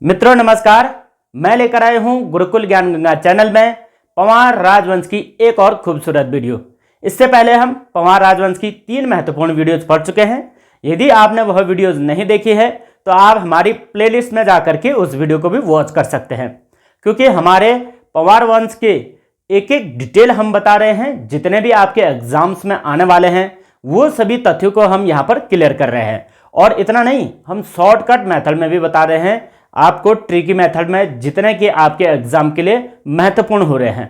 मित्रों नमस्कार, मैं लेकर आया हूं गुरुकुल ज्ञान गंगा चैनल में पंवार राजवंश की एक और खूबसूरत वीडियो। इससे पहले हम पंवार राजवंश की 3 महत्वपूर्ण वीडियोज पढ़ चुके हैं। यदि आपने वह वीडियोज नहीं देखी है तो आप हमारी प्लेलिस्ट में जाकर के उस वीडियो को भी वॉच कर सकते हैं, क्योंकि हमारे पंवार वंश के एक एक डिटेल हम बता रहे हैं। जितने भी आपके एग्जाम्स में आने वाले हैं वो सभी तथ्यों को हम यहाँ पर क्लियर कर रहे हैं। और इतना नहीं, हम शॉर्टकट मेथड में भी बता रहे हैं आपको, ट्रिकी मेथड में, जितने कि आपके एग्जाम के लिए महत्वपूर्ण हो रहे हैं।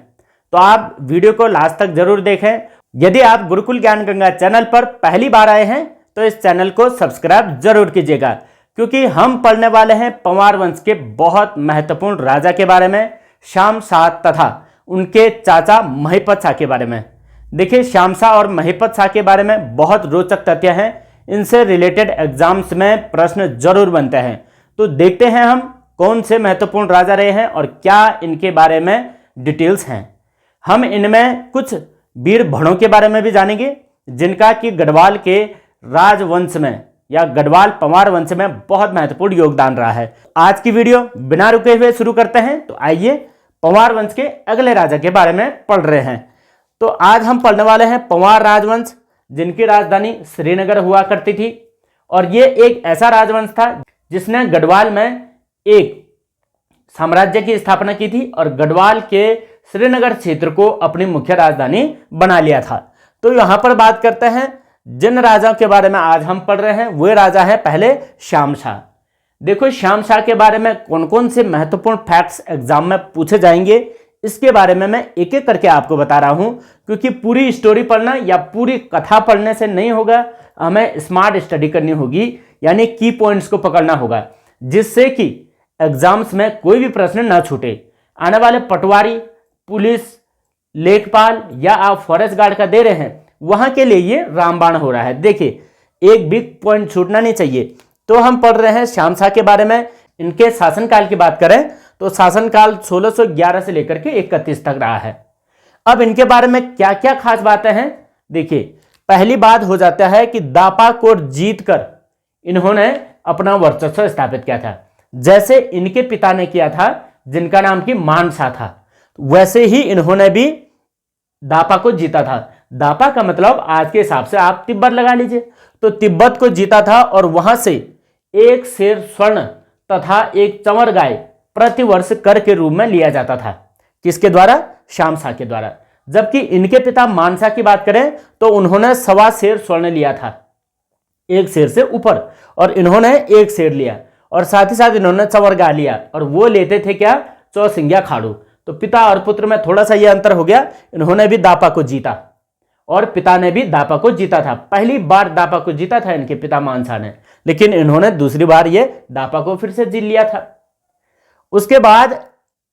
तो आप वीडियो को लास्ट तक जरूर देखें। यदि आप गुरुकुल ज्ञान गंगा चैनल पर पहली बार आए हैं तो इस चैनल को सब्सक्राइब जरूर कीजिएगा, क्योंकि हम पढ़ने वाले हैं पंवार वंश के बहुत महत्वपूर्ण राजा के बारे में, श्याम शाह तथा उनके चाचा महिपत शाह के बारे में। देखिए, श्याम शाह और महिपत शाह के बारे में बहुत रोचक तथ्य हैं। इनसे रिलेटेड एग्जाम्स में प्रश्न जरूर बनते हैं। तो देखते हैं हम कौन से महत्वपूर्ण राजा रहे हैं और क्या इनके बारे में डिटेल्स हैं। हम इनमें कुछ वीर भड़ों के बारे में भी जानेंगे, जिनका कि गढ़वाल के राजवंश में या गढ़वाल पंवार वंश में बहुत महत्वपूर्ण योगदान रहा है। आज की वीडियो बिना रुके हुए शुरू करते हैं। तो आइए पंवार वंश के अगले राजा के बारे में पढ़ रहे हैं। तो आज हम पढ़ने वाले हैं पंवार राजवंश, जिनकी राजधानी श्रीनगर हुआ करती थी। और ये एक ऐसा राजवंश था जिसने गढ़वाल में एक साम्राज्य की स्थापना की थी और गढ़वाल के श्रीनगर क्षेत्र को अपनी मुख्य राजधानी बना लिया था। तो यहां पर बात करते हैं जिन राजाओं के बारे में आज हम पढ़ रहे हैं। वे राजा है पहले श्याम शाह। देखो, श्याम शाह के बारे में कौन कौन से महत्वपूर्ण फैक्ट्स एग्जाम में पूछे जाएंगे, इसके बारे में मैं एक एक करके आपको बता रहा हूं, क्योंकि पूरी स्टोरी पढ़ना या पूरी कथा पढ़ने से नहीं होगा। हमें स्मार्ट स्टडी करनी होगी, यानी की पॉइंट्स को पकड़ना होगा, जिससे कि एग्जाम्स में कोई भी प्रश्न ना छूटे। आने वाले पटवारी, पुलिस, लेखपाल या आप फॉरेस्ट गार्ड का दे रहे हैं, वहां के लिए ये रामबाण हो रहा है। देखिए, एक भी पॉइंट छूटना नहीं चाहिए। तो हम पढ़ रहे हैं श्याम शाह के बारे में। इनके शासनकाल की बात करें तो शासनकाल 1611 से लेकर के 31 तक रहा है। अब इनके बारे में क्या क्या खास बातें हैं, देखिए। पहली बात हो जाता है कि दापा को जीतकर इन्होंने अपना वर्चस्व स्थापित किया था, जैसे इनके पिता ने किया था, जिनका नाम की मान शाह था। वैसे ही इन्होंने भी दापा को जीता था। दापा का मतलब आज के हिसाब से आप तिब्बत लगा लीजिए। तो तिब्बत को जीता था और वहां से एक सेर स्वर्ण तथा एक चंवर गाय प्रतिवर्ष कर के रूप में लिया जाता था। किसके द्वारा? श्याम शाह के द्वारा। जबकि इनके पिता मानसा की बात करें तो उन्होंने 1.25 सेर स्वर्ण लिया था, 1 सेर से ऊपर, और इन्होंने 1 सेर लिया। और साथ ही साथ इन्होंने चंवर गाय लिया, और वो लेते थे क्या? चौसिंगिया खाड़ू। तो पिता और पुत्र में थोड़ा सा ये अंतर हो गया। इन्होंने भी दापा को जीता और पिता ने भी दापा को जीता था। पहली बार दापा को जीता था इनके पिता मानसा ने, लेकिन इन्होंने दूसरी बार ये दापा को फिर से जीत लिया था। उसके बाद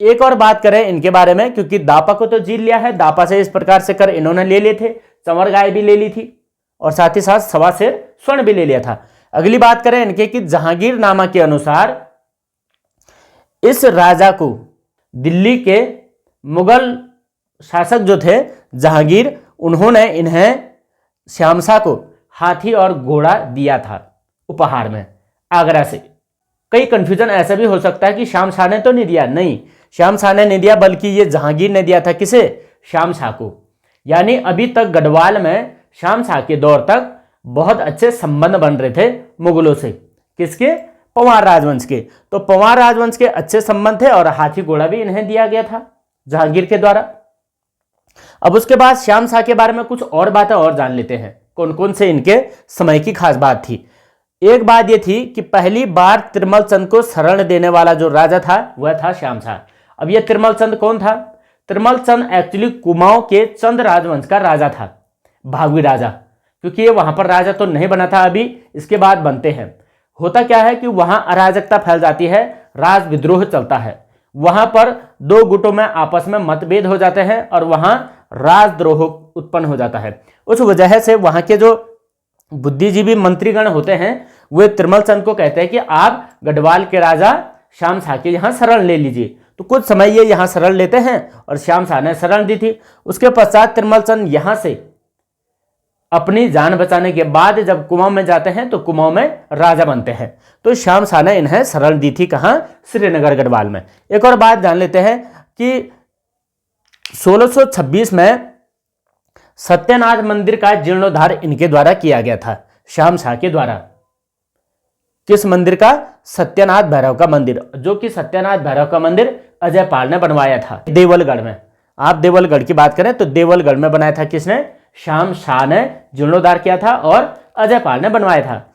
एक और बात करें इनके बारे में, क्योंकि दापा को तो जीत लिया है, दापा से इस प्रकार से कर इन्होंने ले लिए थे, चंवर गाय भी ले ली थी, और साथ ही साथ 1.25 सेर स्वर्ण भी ले लिया था। अगली बात करें इनके कि जहांगीरनामा के अनुसार इस राजा को दिल्ली के मुगल शासक जो थे जहांगीर, उन्होंने इन्हें श्याम शाह को हाथी और घोड़ा दिया था उपहार में आगरा से। कई कंफ्यूजन ऐसा भी हो सकता है कि श्याम शाह ने तो नहीं दिया। नहीं, श्याम शाह ने नहीं दिया, बल्कि ये जहांगीर ने दिया था। किसे? श्याम शाह को। यानी अभी तक गढ़वाल में श्याम शाह के दौर तक बहुत अच्छे संबंध बन रहे थे मुगलों से। किसके? पंवार राजवंश के। तो पंवार राजवंश के अच्छे संबंध थे और हाथी घोड़ा भी इन्हें दिया गया था जहांगीर के द्वारा। अब उसके बाद श्याम शाह के बारे में कुछ और बातें और जान लेते हैं, कौन कौन से इनके समय की खास बात थी। एक बात यह थी कि पहली बार तिरमल चंद को शरण देने वाला जो राजा था वह था श्याम शाह। अब यह तिरमल चंद कौन था? तिरमल चंद एक्चुअली कुमाऊं के चंद राजवंश का राजा था, भागवी राजा। क्योंकि ये वहां पर राजा तो नहीं बना था, अभी इसके बाद बनते हैं। होता क्या है कि वहां अराजकता फैल जाती है, राज विद्रोह चलता है, वहां पर 2 गुटों में आपस में मतभेद हो जाते हैं और वहां राजद्रोह उत्पन्न हो जाता है। उस वजह से वहां के जो बुद्धिजीवी मंत्रीगण होते हैं वे तिरमल चंद को कहते हैं कि आप गढ़वाल के राजा श्याम शाह के यहाँ शरण ले लीजिए। तो कुछ समय ये यहाँ शरण लेते हैं और श्याम शाह ने शरण दी थी। उसके पश्चात तिरमल चंद यहाँ से अपनी जान बचाने के बाद जब कुमाऊं में जाते हैं तो कुमाऊं में राजा बनते हैं। तो श्याम शाह ने इन्हें शरण दी थी कहां? श्रीनगर गढ़वाल में। एक और बात जान लेते हैं कि 1626 में सत्यनाथ मंदिर का जीर्णोद्धार इनके द्वारा किया गया था, श्याम शाह के द्वारा। किस मंदिर का? सत्यनाथ भैरव का मंदिर, जो कि सत्यनाथ भैरव का मंदिर अजयपाल ने बनवाया था देवलगढ़ में। आप देवलगढ़ की बात करें तो देवलगढ़ में बनाया था किसने? श्याम शाह ने जीर्णोद्धार किया था और अजयपाल ने बनवाया था।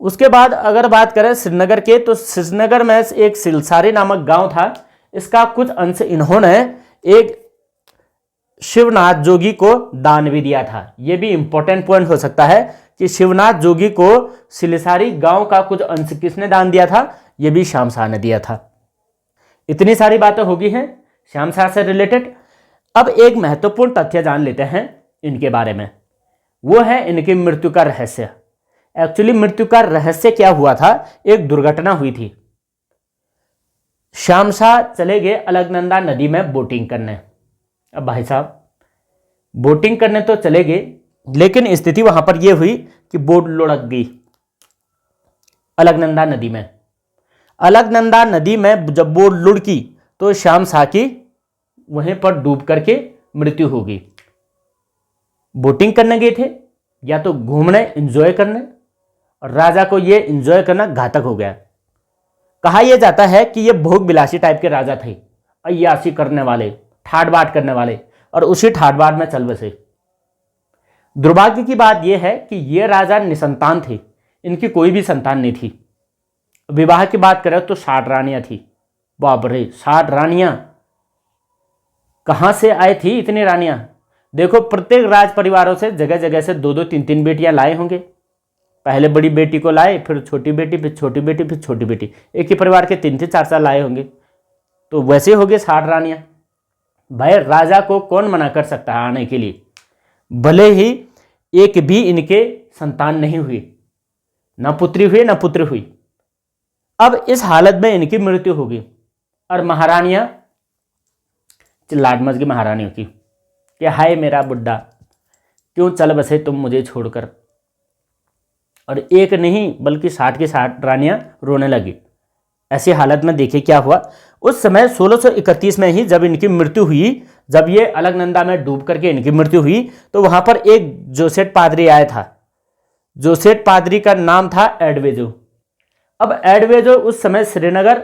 उसके बाद अगर बात करें श्रीनगर के, तो श्रीनगर में एक सिलसारी नामक गांव था, इसका कुछ अंश इन्होंने एक शिवनाथ जोगी को दान भी दिया था। यह भी इंपॉर्टेंट पॉइंट हो सकता है कि शिवनाथ जोगी को सिलसारी गांव का कुछ अंश किसने दान दिया था? यह भी श्याम शाह ने दिया था। इतनी सारी बातें होगी हैं श्याम शाह से रिलेटेड। अब एक महत्वपूर्ण तथ्य जान लेते हैं इनके बारे में, वो है इनकी मृत्यु का रहस्य। एक्चुअली मृत्यु का रहस्य क्या हुआ था? एक दुर्घटना हुई थी। श्याम शाह चले गए अलकनंदा नदी में बोटिंग करने। अब भाई साहब बोटिंग करने तो चले गए, लेकिन स्थिति वहां पर यह हुई कि बोट लुढ़क गई अलकनंदा नदी में। अलकनंदा नदी में जब बोट लुढ़की तो श्याम शाह की वहीं पर डूब करके मृत्यु हो गई। बोटिंग करने गए थे, या तो घूमने एंजॉय करने, और राजा को यह एंजॉय करना घातक हो गया। कहा यह जाता है कि यह भोग विलासी टाइप के राजा थे, अय्याशी करने वाले, ठाट बाट करने वाले, और उसी ठाट बाट में चल बसे। दुर्भाग्य की बात यह है कि ये राजा निसंतान थे, इनकी कोई भी संतान नहीं थी। विवाह की बात करें तो 60 रानियां थी। बाप रे, 60 रानियां कहां से आई थी इतनी रानियां? देखो, प्रत्येक राज परिवारों से जगह जगह से 2-2, 3-3 बेटियां लाए होंगे। पहले बड़ी बेटी को लाए, फिर छोटी बेटी, फिर छोटी बेटी, फिर छोटी बेटी। एक ही परिवार के 3-3, 4-4 लाए होंगे, तो वैसे हो गए 60 रानियां। भाई राजा को कौन मना कर सकता है आने के लिए? भले ही एक भी इनके संतान नहीं हुई, ना पुत्री हुई ना पुत्र हुई। अब इस हालत में इनकी मृत्यु होगी और महारानियां चिल्लाट मच गई महारानियों की कि हाय मेरा बुड्ढा, क्यों चल बसे तुम मुझे छोड़कर। और एक नहीं बल्कि 60 की 60 रानियां रोने लगी। ऐसी हालत में देखिए क्या हुआ। उस समय 1631 में ही जब इनकी मृत्यु हुई, जब ये अलकनंदा में डूब करके इनकी मृत्यु हुई, तो वहां पर एक जोसेफ पादरी आया था। जोसेफ पादरी का नाम था एडवेजो। अब एडवेजो उस समय श्रीनगर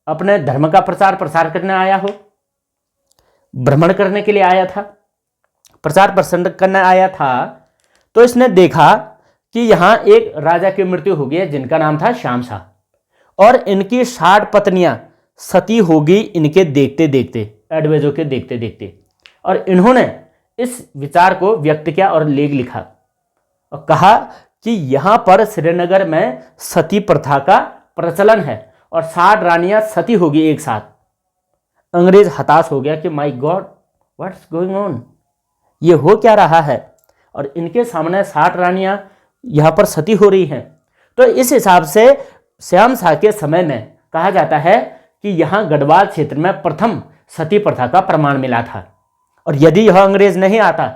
अपने धर्म का प्रचार प्रसार करने आया हो, भ्रमण करने के लिए आया था, प्रचार प्रसार करने आया था। तो इसने देखा कि यहां एक राजा की मृत्यु हो गई है जिनका नाम था श्याम शाह, और इनकी 60 पत्नियां सती हो गई इनके देखते देखते, एडवेजो के देखते देखते। और इन्होंने इस विचार को व्यक्त किया और लेख लिखा और कहा कि यहां पर श्रीनगर में सती प्रथा का प्रचलन है और 60 रानियां सती होगी एक साथ। अंग्रेज हताश हो गया कि my God, what's going on, ये हो क्या रहा है। और इनके सामने 60 रानियां यहां पर सती हो रही हैं। तो इस हिसाब से श्याम शाह के समय में कहा जाता है कि यहां गढ़वाल क्षेत्र में प्रथम सती प्रथा का प्रमाण मिला था। और यदि यह अंग्रेज नहीं आता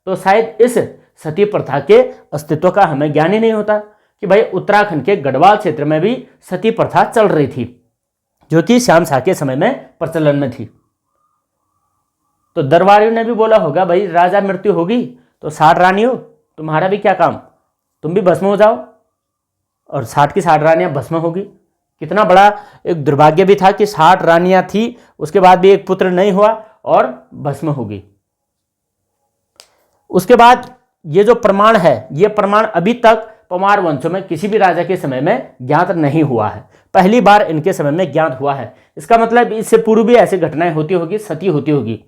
तो शायद इस सती प्रथा के अस्तित्व का हमें ज्ञान ही नहीं होता कि भाई उत्तराखंड के गढ़वाल क्षेत्र में भी सती प्रथा चल रही थी, जो कि श्याम शाह के समय में प्रचलन में थी। तो दरबारियों ने भी बोला होगा भाई राजा मृत्यु होगी तो 60 रानियों तुम्हारा भी क्या काम, तुम भी भस्म हो जाओ। और 60 की 60 रानियां भस्म होगी। कितना बड़ा एक दुर्भाग्य भी था कि 60 रानियां थी, उसके बाद भी एक पुत्र नहीं हुआ और भस्म होगी। उसके बाद ये जो प्रमाण है, ये प्रमाण अभी तक पंवार वंशों में किसी भी राजा के समय में ज्ञात नहीं हुआ है, पहली बार इनके समय में ज्ञात हुआ है। इसका मतलब इससे पूर्व भी ऐसी घटनाएं होती होगी, सती होती होगी,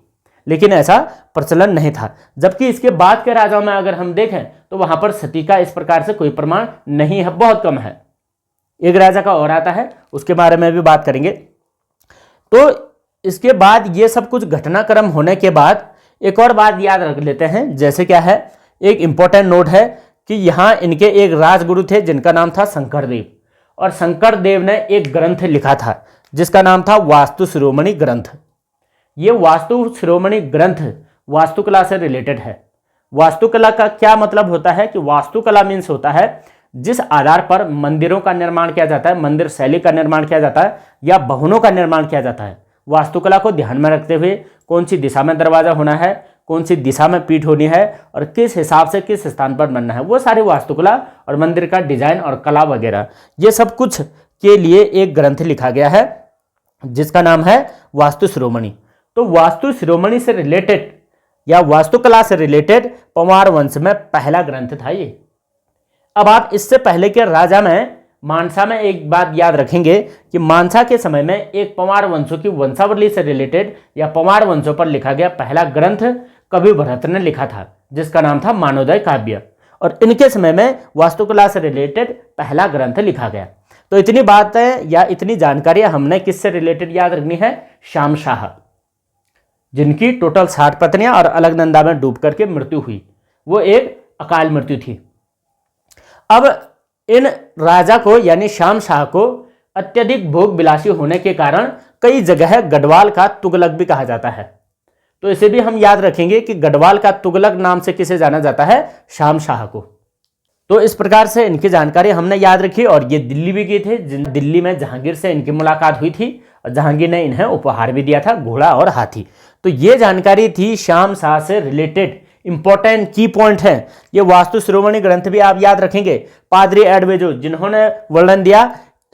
लेकिन ऐसा प्रचलन नहीं था। जबकि इसके बाद के राजाओं में अगर हम देखें तो वहां पर सती का इस प्रकार से कोई प्रमाण नहीं है, बहुत कम है। एक राजा का और आता है, उसके बारे में भी बात करेंगे। तो इसके बाद ये सब कुछ घटनाक्रम होने के बाद एक और बात याद रख लेते हैं, जैसे क्या है, एक इंपॉर्टेंट नोट है कि यहाँ इनके एक राजगुरु थे जिनका नाम था शंकरदेव। और शंकरदेव ने एक ग्रंथ लिखा था जिसका नाम था वास्तु शिरोमणि ग्रंथ। ये वास्तु शिरोमणि ग्रंथ वास्तुकला से रिलेटेड है। वास्तुकला का क्या मतलब होता है कि वास्तुकला मीन्स होता है जिस आधार पर मंदिरों का निर्माण किया जाता है, मंदिर शैली का निर्माण किया जाता है या भवनों का निर्माण किया जाता है। वास्तुकला को ध्यान में रखते हुए कौन सी दिशा में दरवाजा होना है, कौन सी दिशा में पीठ होनी है और किस हिसाब से किस स्थान पर बनना है, वो सारी वास्तुकला और मंदिर का डिजाइन और कला वगैरह ये सब कुछ के लिए एक ग्रंथ लिखा गया है जिसका नाम है वास्तु शिरोमणि। तो वास्तु शिरोमणि से रिलेटेड या वास्तुकला से रिलेटेड पंवार वंश में पहला ग्रंथ था ये। अब आप इससे पहले के राजा में मानसा में एक बात याद रखेंगे कि मानसा के समय में एक पंवार वंशों की वंशावली से रिलेटेड या पंवार वंशों पर लिखा गया पहला ग्रंथ कवि भरत ने लिखा था जिसका नाम था मानोदय काव्य, और इनके समय में वास्तुकला से रिलेटेड पहला ग्रंथ लिखा गया। तो इतनी बातें या इतनी जानकारी हमने किससे रिलेटेड याद रखनी है, श्याम शाह, जिनकी टोटल 60 पत्नियां और अलकनंदा में डूब करके मृत्यु हुई, वो एक अकाल मृत्यु थी। अब इन राजा को यानी श्याम शाह को अत्यधिक भोग विलासी होने के कारण कई जगह गढ़वाल का तुगलक भी कहा जाता है। तो इसे भी हम याद रखेंगे कि गढ़वाल का तुगलक नाम से किसे जाना जाता है, श्याम शाह को। तो इस प्रकार से इनकी जानकारी हमने याद रखी और ये दिल्ली भी गए थे, दिल्ली में जहांगीर से इनकी मुलाकात हुई थी और जहांगीर ने इन्हें उपहार भी दिया था, घोड़ा और हाथी। तो ये जानकारी थी श्याम शाह से रिलेटेड इंपॉर्टेंट की पॉइंट है। ये वास्तु शिरोमणि ग्रंथ भी आप याद रखेंगे। पादरी एडवेजो जिन्होंने वर्णन दिया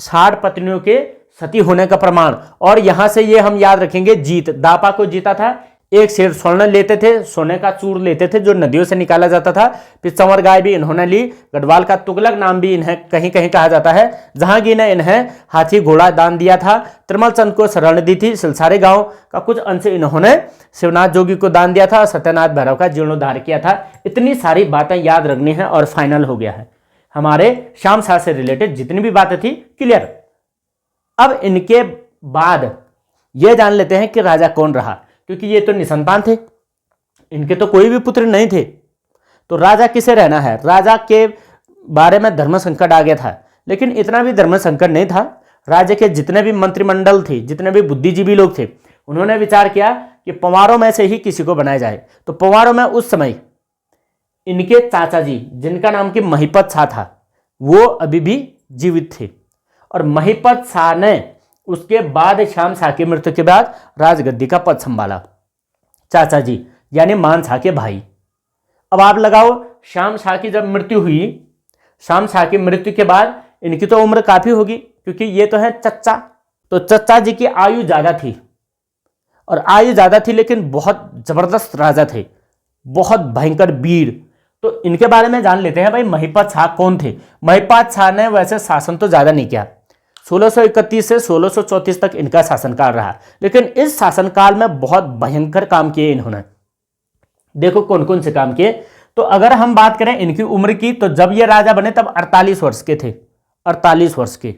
60 पत्नियों के सती होने का प्रमाण, और यहां से ये हम याद रखेंगे जीत, दापा को जीता था। एक शेर स्वर्ण लेते थे, सोने का चूर लेते थे जो नदियों से निकाला जाता था। फिर संवर गाय भी इन्होंने ली। गढ़वाल का तुगलक नाम भी इन्हें कहीं कहीं कहा जाता है। जहांगीर ने इन्हें हाथी घोड़ा दान दिया था। त्रिमल चंद को शरण दी थी। सिलसारे गांव का कुछ अंश इन्होंने शिवनाथ जोगी को दान दिया था। सत्यनाथ भैरव का जीर्णोद्धार किया था। इतनी सारी बातें याद रखनी है और फाइनल हो गया है हमारे श्याम शाह से रिलेटेड जितनी भी बातें थी क्लियर। अब इनके बाद यह जान लेते हैं कि राजा कौन रहा, क्योंकि ये तो निसंतान थे, इनके तो कोई भी पुत्र नहीं थे। तो राजा किसे रहना है, राजा के बारे में धर्म संकट आ गया था, लेकिन इतना भी धर्म संकट नहीं था। राज्य के जितने भी मंत्रिमंडल थे, जितने भी बुद्धिजीवी लोग थे, उन्होंने विचार किया कि पंवारों में से ही किसी को बनाया जाए। तो पंवारों में उस समय इनके चाचा जी जिनका नाम कि महिपत शाह था, वो अभी भी जीवित थे, और महिपत शाह ने उसके बाद श्याम शाह की मृत्यु के बाद राजगद्दी का पद संभाला। चाचा जी यानी मान शाह के भाई। अब आप लगाओ, श्याम शाह की जब मृत्यु हुई, श्याम शाह की मृत्यु के बाद इनकी तो उम्र काफी होगी, क्योंकि ये तो है चच्चा। तो चच्चा जी की आयु ज्यादा थी, और आयु ज्यादा थी लेकिन बहुत जबरदस्त राजा थे, बहुत भयंकर वीर। तो इनके बारे में जान लेते हैं भाई, महिपत शाह कौन थे। महिपत शाह ने वैसे शासन तो ज्यादा नहीं किया, 1631 से 1634 तक इनका शासनकाल रहा, लेकिन इस शासनकाल में बहुत भयंकर काम किए इन्होंने। देखो कौन कौन से काम किए। तो अगर हम बात करें इनकी उम्र की, तो जब ये राजा बने तब 48 वर्ष के थे। 48 वर्ष के,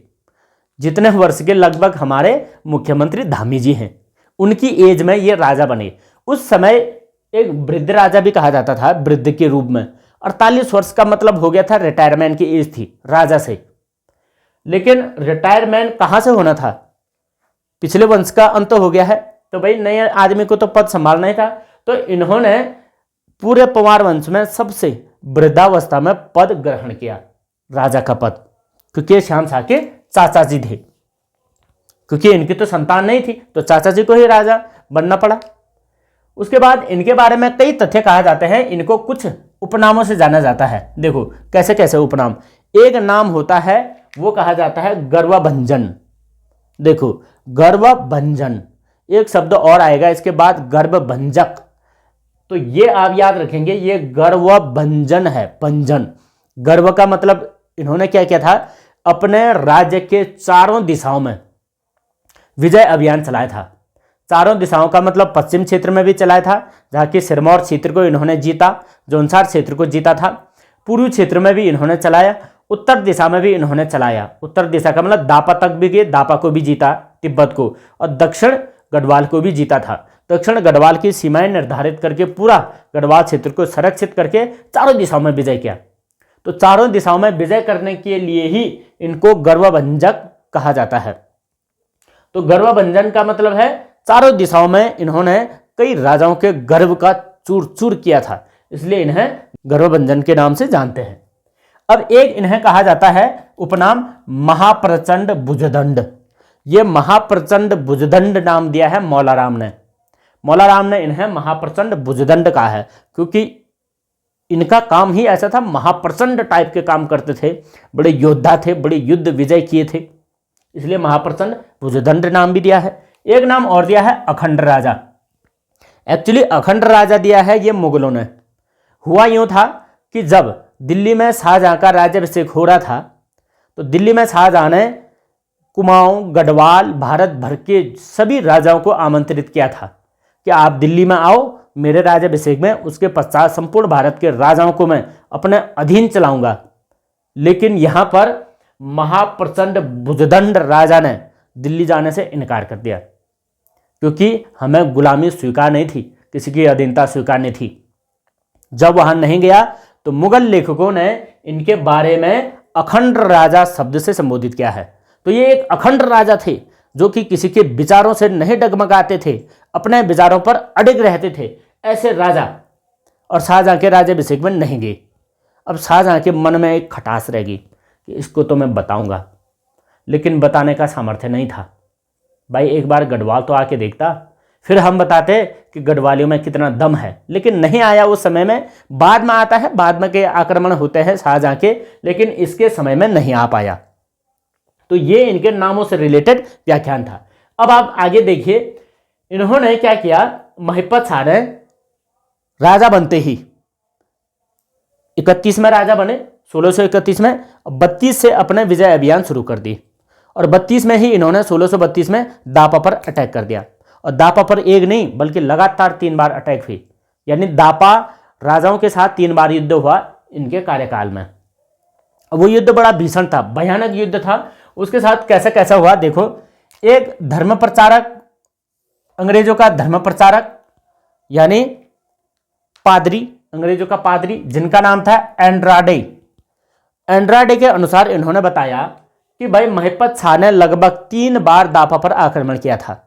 जितने वर्ष के लगभग हमारे मुख्यमंत्री धामी जी हैं, उनकी एज में ये राजा बने। उस समय एक वृद्ध राजा भी कहा जाता था, वृद्ध के रूप में। 48 वर्ष का मतलब हो गया था रिटायरमेंट की एज थी राजा से। लेकिन रिटायरमेंट कहां से होना था, पिछले वंश का अंत हो गया है, तो भाई नए आदमी को तो पद संभालना ही था। तो इन्होंने पूरे पंवार वंश में सबसे वृद्धावस्था में पद ग्रहण किया, राजा का पद, क्योंकि श्याम शाह के चाचा जी थे। क्योंकि इनकी तो संतान नहीं थी, तो चाचा जी को ही राजा बनना पड़ा। उसके बाद इनके बारे में कई तथ्य कहा जाते हैं। इनको कुछ उपनामों से जाना जाता है। देखो कैसे कैसे उपनाम। एक नाम होता है, वो कहा जाता है गर्वभंजन। देखो गर्वभंजन, एक शब्द और आएगा इसके बाद, गर्भभंजक। तो ये आप याद रखेंगे, ये गर्वभंजन है। भंजन, गर्व का मतलब इन्होंने क्या किया था, अपने राज्य के चारों दिशाओं में विजय अभियान चलाया था। चारों दिशाओं का मतलब पश्चिम क्षेत्र में भी चलाया था, जहाँ की सिरमौर क्षेत्र को इन्होंने जीता, जौनसार क्षेत्र को जीता था। पूर्वी क्षेत्र में भी इन्होंने चलाया, उत्तर दिशा में भी इन्होंने चलाया। उत्तर दिशा का मतलब दापा तक भी गए, दापा को भी जीता, तिब्बत को, और दक्षिण गढ़वाल को भी जीता था। दक्षिण गढ़वाल की सीमाएं निर्धारित करके पूरा गढ़वाल क्षेत्र को संरक्षित करके चारों दिशाओं में विजय किया। तो चारों दिशाओं में विजय करने के लिए ही इनको गर्वभंजक कहा जाता है। तो गर्वभंजन का मतलब है चारों दिशाओं में इन्होंने कई राजाओं के गर्व का चूर चूर किया था। इसलिए इन्हें गर्वभंजन के नाम से जानते हैं। अब एक इन्हें कहा जाता है उपनाम महाप्रचंड भुजदंड। ये महाप्रचंड भुजदंड नाम दिया है मौला राम ने। मौला राम ने इन्हें महाप्रचंड भुजदंड कहा है क्योंकि इनका काम ही ऐसा था, महाप्रचंड टाइप के काम करते थे, बड़े योद्धा थे, बड़े युद्ध विजय किए थे, इसलिए महाप्रचंड भुजदंड नाम भी दिया है। एक नाम और दिया है अखंड राजा। एक्चुअली अखंड राजा दिया है ये मुगलों ने। हुआ यूं था कि जब दिल्ली में शाहजहां का राज्याभिषेक हो रहा था तो दिल्ली में शाहजहां ने कुमाऊं, गढ़वाल, भारत भर के सभी राजाओं को आमंत्रित किया था कि आप दिल्ली में आओ मेरे राज्याभिषेक में। उसके पश्चात संपूर्ण भारत के राजाओं को मैं अपने अधीन चलाऊंगा। लेकिन यहाँ पर महाप्रचंड भुजदंड राजा ने दिल्ली जाने से इनकार कर दिया क्योंकि हमें गुलामी स्वीकार नहीं थी, किसी की अधीनता स्वीकार नहीं थी। जब वहां नहीं गया तो मुगल लेखकों ने इनके बारे में अखंड राजा शब्द से संबोधित किया है। तो ये एक अखंड राजा थे जो कि किसी के विचारों से नहीं डगमगाते थे, अपने विचारों पर अडिग रहते थे। ऐसे राजा और शाहजहां के राज्याभिषेक में नहीं गए। अब शाहजहां के मन में एक खटास रहेगी कि इसको तो मैं बताऊंगा, लेकिन बताने का सामर्थ्य नहीं था। भाई एक बार गढ़वाल तो आके देखता, फिर हम बताते कि गढ़वालियों में कितना दम है। लेकिन नहीं आया उस समय में, बाद में आता है, बाद में के आक्रमण होते हैं शाहजहां के, लेकिन इसके समय में नहीं आ पाया। तो ये इनके नामों से रिलेटेड व्याख्यान था। अब आप आगे देखिए, इन्होंने क्या किया, महिपत शाह ने राजा बनते ही 31 में राजा बने, 1631 में, 32 से अपने विजय अभियान शुरू कर दी और 32 में ही इन्होंने 1632 में दापा पर अटैक कर दिया। और दापा पर एक नहीं बल्कि लगातार 3 बार अटैक हुई, यानी दापा राजाओं के साथ 3 बार युद्ध हुआ इनके कार्यकाल में। वो युद्ध बड़ा भीषण था, भयानक युद्ध था। उसके साथ कैसा कैसा हुआ देखो। एक धर्म प्रचारक, अंग्रेजों का धर्म प्रचारक यानी पादरी, अंग्रेजों का पादरी, जिनका नाम था एंड्राडे। एंड्राडे के अनुसार इन्होंने बताया कि भाई महिपत शाह ने लगभग 3 बार दापा पर आक्रमण किया था।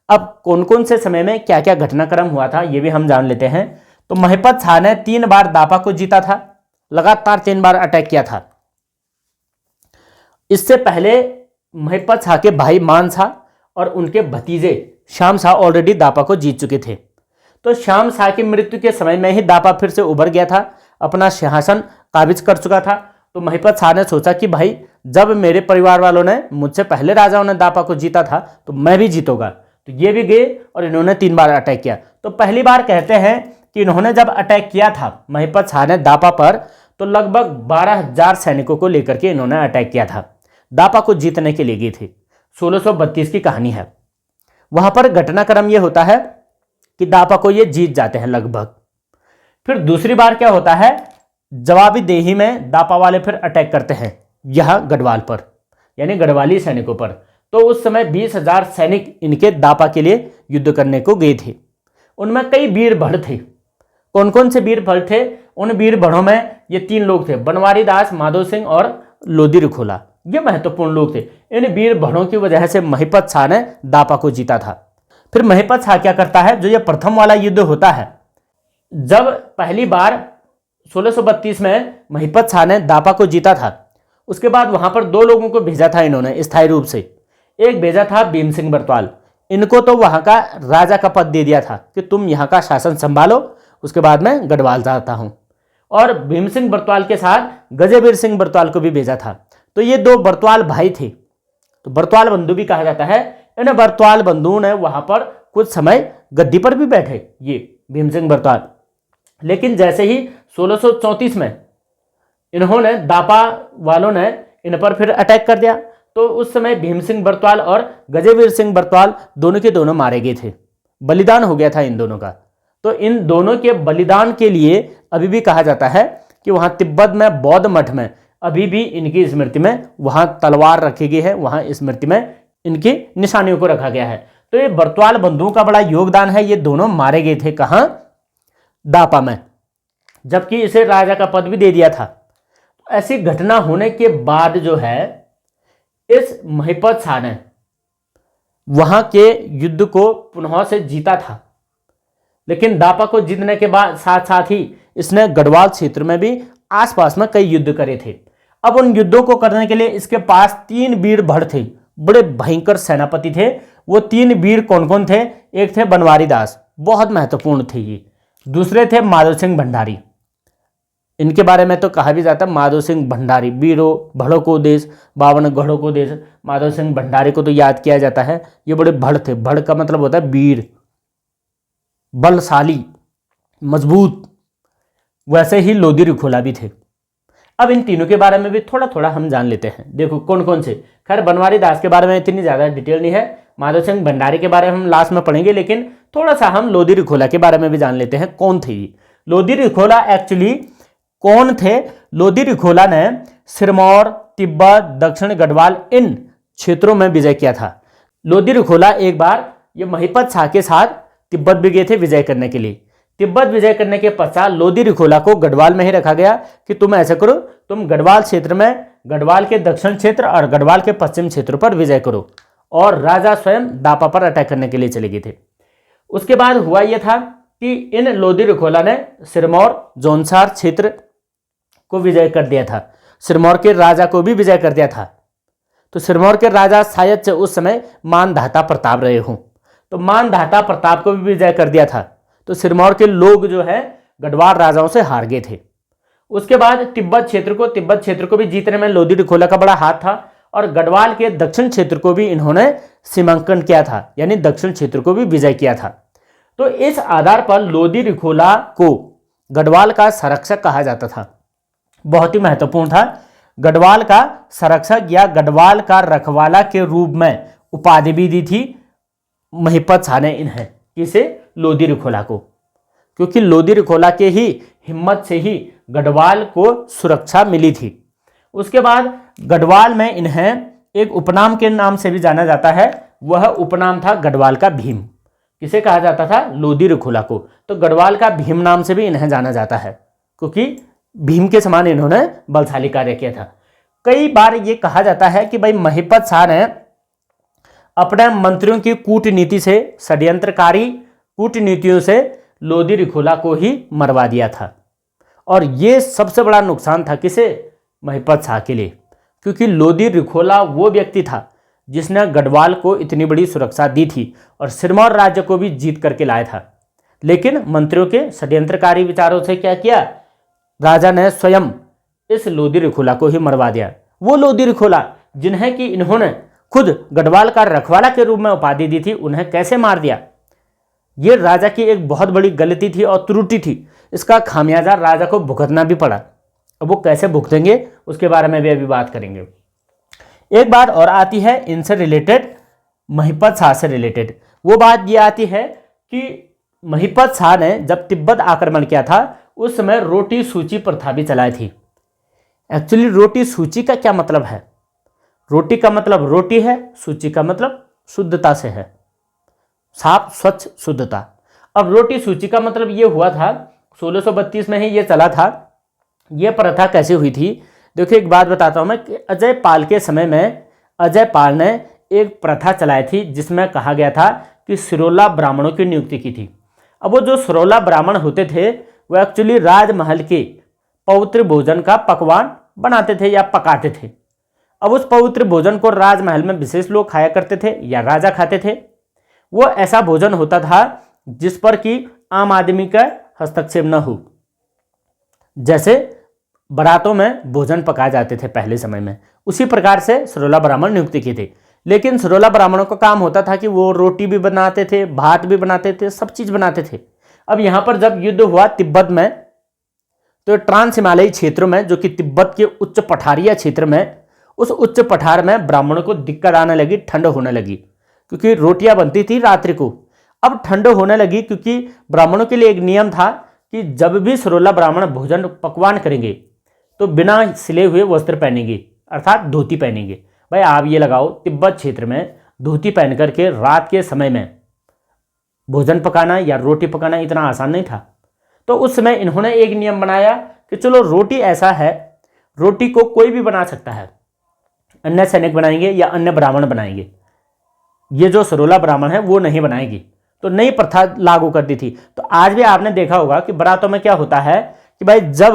अब कौन कौन से समय में क्या क्या घटनाक्रम हुआ था ये भी हम जान लेते हैं। तो महिपत शाह ने 3 बार दापा को जीता था, लगातार 3 बार अटैक किया था। इससे पहले महिपत शाह के भाई मान शाह और उनके भतीजे श्याम शाह ऑलरेडी दापा को जीत चुके थे। तो श्याम शाह की मृत्यु के समय में ही दापा फिर से उभर गया था, अपना सिंहासन काबिज कर चुका था। तो महिपत शाह ने सोचा कि भाई जब मेरे परिवार वालों ने, मुझसे पहले राजाओं ने दापा को जीता था तो मैं भी जीतूंगा। तो ये भी गए और इन्होंने 3 बार अटैक किया। तो पहली बार कहते हैं कि इन्होंने जब अटैक किया था महिपत शाह ने दापा पर, तो लगभग 12,000 सैनिकों को लेकर के इन्होंने अटैक किया था, दापा को जीतने के लिए गए थे। 1632 की कहानी है। वहां पर घटनाक्रम ये होता है कि दापा को ये जीत जाते हैं लगभग। फिर दूसरी बार क्या होता है, जवाबी देही में दापा वाले फिर अटैक करते हैं यहां गढ़वाल पर, यानी गढ़वाली सैनिकों पर। तो उस समय 20,000 सैनिक इनके दापा के लिए युद्ध करने को गए थे। उनमें कई वीर भड़ थे। कौन कौन से वीर भड़ थे? उन वीर भड़ों में ये 3 लोग थे, बनवारी दास, माधो सिंह और लोधी रुखोला। ये महत्वपूर्ण लोग थे। इन वीर भड़ों की वजह से महिपत शाह ने दापा को जीता था। फिर महिपत शाह क्या करता है, जो ये प्रथम वाला युद्ध होता है, जब पहली बार 1632 में महिपत शाह ने दापा को जीता था, उसके बाद वहां पर 2 लोगों को भेजा था इन्होंने स्थायी रूप से। एक भेजा था भीम सिंह बरतवाल। इनको तो वहां का राजा का पद दे दिया था कि तुम यहाँ का शासन संभालो, उसके बाद मैं गढ़वाल जाता हूं। और भीम सिंह बरतवाल के साथ गजेवीर सिंह बरतवाल को भी भेजा था। तो ये 2 बरतवाल भाई थे, तो बरतवाल बंधु भी कहा जाता है। इन बरतवाल बंधु ने वहां पर कुछ समय गद्दी पर भी बैठे, ये भीम सिंह बरतवाल। लेकिन जैसे ही 1634 में इन्होंने, दापा वालों ने इन पर फिर अटैक कर दिया, तो उस समय भीम सिंह बरतवाल और गजेवीर सिंह बरतवाल दोनों के दोनों मारे गए थे। बलिदान हो गया था इन दोनों का। तो इन दोनों के बलिदान के लिए अभी भी कहा जाता है कि वहां तिब्बत में बौद्ध मठ में अभी भी इनकी स्मृति में वहां तलवार रखी गई है, वहां स्मृति में इनकी निशानियों को रखा गया है। तो ये बरतवाल बंधुओं का बड़ा योगदान है। ये दोनों मारे गए थे कहां? दापा में, जबकि इसे राजा का पद भी दे दिया था। तो ऐसी घटना होने के बाद जो है, इस महिपत शाह ने वहां के युद्ध को पुनः से जीता था। लेकिन दापा को जीतने के बाद साथ साथ ही इसने गढ़वाल क्षेत्र में भी आसपास में कई युद्ध करे थे। अब उन युद्धों को करने के लिए इसके पास 3 वीर भट थे, बड़े भयंकर सेनापति थे। वो 3 वीर कौन कौन थे? एक थे बनवारी दास, बहुत महत्वपूर्ण थे ये। दूसरे थे माधो सिंह भंडारी, इनके बारे में तो कहा भी जाता है माधो सिंह भंडारी, वीरों भड़ों को देश 52 गढ़ों को देश। माधो सिंह भंडारी को तो याद किया जाता है, ये बड़े भड़ थे। भड़ का मतलब होता है वीर, बलशाली, मजबूत। वैसे ही लोधी रिखोला भी थे। अब इन तीनों के बारे में भी थोड़ा थोड़ा हम जान लेते हैं। देखो कौन कौन से। खैर बनवारी दास के बारे में इतनी ज़्यादा डिटेल नहीं है, माधो सिंह भंडारी के बारे में हम लास्ट में पढ़ेंगे, लेकिन थोड़ा सा हम लोधी रिखोला के बारे में भी जान लेते हैं। कौन थे ये लोधी रिखोला? एक्चुअली कौन थे? लोधी रिखोला ने सिरमौर, तिब्बत, दक्षिण गढ़वाल इन क्षेत्रों में विजय किया था। लोधी रिखोला एक बार ये महिपत शाह के साथ तिब्बत भी गए थे विजय करने के लिए। तिब्बत विजय करने के पश्चात लोधी रिखोला को गढ़वाल में ही रखा गया कि तुम ऐसा करो, तुम गढ़वाल क्षेत्र में, गढ़वाल के दक्षिण क्षेत्र और गढ़वाल के पश्चिम क्षेत्र पर विजय करो। और राजा स्वयं दापा पर अटैक करने के लिए चले गए थे। उसके बाद हुआ यह था कि इन लोधी रिखोला ने सिरमौर, जौनसार क्षेत्र को विजय कर दिया था। सिरमौर के राजा को भी विजय कर दिया था। तो सिरमौर के राजा शायद से उस समय मानधाता प्रताप रहे हों, तो मानधाता प्रताप को भी विजय कर दिया था। तो सिरमौर के लोग जो है गढ़वाल राजाओं से हार गए थे। उसके बाद तिब्बत क्षेत्र को भी जीतने में लोधी रिखोला का बड़ा हाथ था। और गढ़वाल के दक्षिण क्षेत्र को भी इन्होंने सीमांकन किया था, यानी दक्षिण क्षेत्र को भी विजय किया था। तो इस आधार पर लोधी रिखोला को गढ़वाल का संरक्षक कहा जाता था। बहुत ही महत्वपूर्ण था। गढ़वाल का संरक्षक या गढ़वाल का रखवाला के रूप में उपाधि भी दी थी महिपत शाह ने इन्हें। किसे? लोधी रिखोला को, क्योंकि लोधी रिखोला के ही हिम्मत से ही गढ़वाल को सुरक्षा मिली थी। उसके बाद गढ़वाल में इन्हें एक उपनाम के नाम से भी जाना जाता है। वह उपनाम था गढ़वाल का भीम। किसे कहा जाता था? लोधी रिखोला को। तो गढ़वाल का भीम नाम से भी इन्हें जाना जाता है, क्योंकि भीम के समान इन्होंने बलशाली कार्य किया था। कई बार ये कहा जाता है कि भाई महिपत शाह ने अपने मंत्रियों की कूटनीति से, षड्यंत्रकारी कूटनीतियों से लोधी रिखोला को ही मरवा दिया था। और ये सबसे बड़ा नुकसान था किसे? महिपत शाह के लिए, क्योंकि लोधी रिखोला वो व्यक्ति था जिसने गढ़वाल को इतनी बड़ी सुरक्षा दी थी और सिरमौर राज्य को भी जीत करके लाया था। लेकिन मंत्रियों के षड्यंत्रकारी विचारों से क्या किया? राजा ने स्वयं इस लोधी रिखोला को ही मरवा दिया। वो लोधी रिखोला जिन्हें कि इन्होंने खुद गढ़वाल का रखवाला के रूप में उपाधि दी थी, उन्हें कैसे मार दिया? ये राजा की एक बहुत बड़ी गलती थी और त्रुटि थी। इसका खामियाजा राजा को भुगतना भी पड़ा। अब वो कैसे भुगतेंगे उसके बारे में भी अभी बात करेंगे। एक बात और आती है इनसे रिलेटेड, महिपत शाह से रिलेटेड। वो बात ये आती है कि महिपत शाह ने जब तिब्बत आक्रमण किया था उस समय रोटी सूची प्रथा भी चलाई थी। एक्चुअली रोटी सूची का क्या मतलब है? रोटी का मतलब रोटी है, सूची का मतलब शुद्धता से है, साफ स्वच्छ शुद्धता। अब रोटी सूची का मतलब ये हुआ था 1632 में ही ये चला था। ये प्रथा कैसे हुई थी? देखिए एक बात बताता हूँ मैं कि अजय पाल के समय में अजय पाल ने एक प्रथा चलाई थी जिसमें कहा गया था कि सिरोला ब्राह्मणों की नियुक्ति की थी। अब वो जो सिरोला ब्राह्मण होते थे वो एक्चुअली राजमहल के पवित्र भोजन का पकवान बनाते थे या पकाते थे। अब उस पवित्र भोजन को राजमहल में विशेष लोग खाया करते थे या राजा खाते थे। वो ऐसा भोजन होता था जिस पर कि आम आदमी का हस्तक्षेप न हो। जैसे बारातों में भोजन पकाए जाते थे पहले समय में, उसी प्रकार से सिरोला ब्राह्मण नियुक्ति किए थे। लेकिन सिरोला ब्राह्मणों का काम होता था कि वो रोटी भी बनाते थे, भात भी बनाते थे, सब चीज़ बनाते थे। अब यहाँ पर जब युद्ध हुआ तिब्बत में, तो ट्रांस हिमालयी क्षेत्रों में जो कि तिब्बत के उच्च पठारिया क्षेत्र में, उस उच्च पठार में ब्राह्मणों को दिक्कत आने लगी, ठंड होने लगी, क्योंकि रोटियां बनती थी रात्रि को। अब ठंड होने लगी क्योंकि ब्राह्मणों के लिए एक नियम था कि जब भी सिरोला ब्राह्मण भोजन पकवान करेंगे तो बिना सिले हुए वस्त्र पहनेंगे, अर्थात धोती पहनेंगे। भाई आप ये लगाओ, तिब्बत क्षेत्र में धोती पहन करके रात के समय में भोजन पकाना या रोटी पकाना इतना आसान नहीं था। तो उस समय इन्होंने एक नियम बनाया कि चलो रोटी ऐसा है, रोटी को कोई भी बना सकता है, अन्य सैनिक बनाएंगे या अन्य ब्राह्मण बनाएंगे, ये जो सिरोला ब्राह्मण है वो नहीं बनाएगी। तो नई प्रथा लागू कर दी थी। तो आज भी आपने देखा होगा कि बारातों में क्या होता है कि भाई जब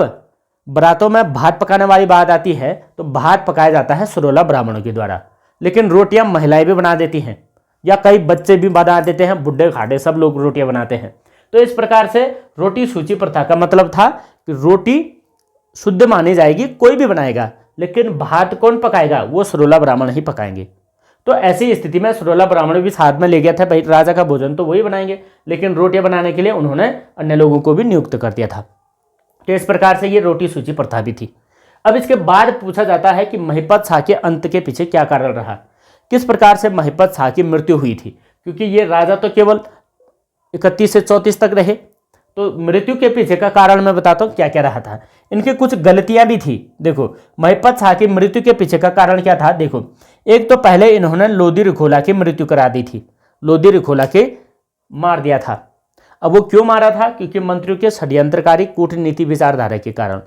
बरातों में भात पकाने वाली बात आती है तो भात पकाया जाता है सुरोला ब्राह्मणों के द्वारा, लेकिन रोटियां महिलाएं भी बना देती हैं या कई बच्चे भी बना देते हैं, बुढ़े खाटे सब लोग रोटियां बनाते हैं। तो इस प्रकार से रोटी सूची प्रथा का मतलब था कि रोटी शुद्ध मानी जाएगी, कोई भी बनाएगा, लेकिन भात कौन पकाएगा, वो सुरोला ब्राह्मण ही पकाएंगे। तो ऐसी स्थिति में सुरोला ब्राह्मण भी साथ में ले गया था, भाई राजा का भोजन तो वही बनाएंगे, लेकिन रोटियां बनाने के लिए उन्होंने अन्य लोगों को भी नियुक्त कर दिया था। तो इस प्रकार से ये रोटी सूची प्रथा भी थी। अब इसके बाद पूछा जाता है कि महिपत शाह के अंत के पीछे क्या कारण रहा, किस प्रकार से महिपत शाह की मृत्यु हुई थी, क्योंकि ये राजा तो केवल 31 से 34 तक रहे। तो मृत्यु के पीछे का कारण मैं बताता हूँ क्या क्या रहा था। इनकी कुछ गलतियां भी थी। देखो महिपत शाह की मृत्यु के पीछे का कारण क्या था। देखो एक तो पहले इन्होंने लोधी रिखोला की मृत्यु करा दी थी, लोधी रिखोला के मार दिया था। अब वो क्यों मारा था, क्योंकि मंत्रियों के षड्यंत्रकारी कूटनीति विचारधारा के कारण।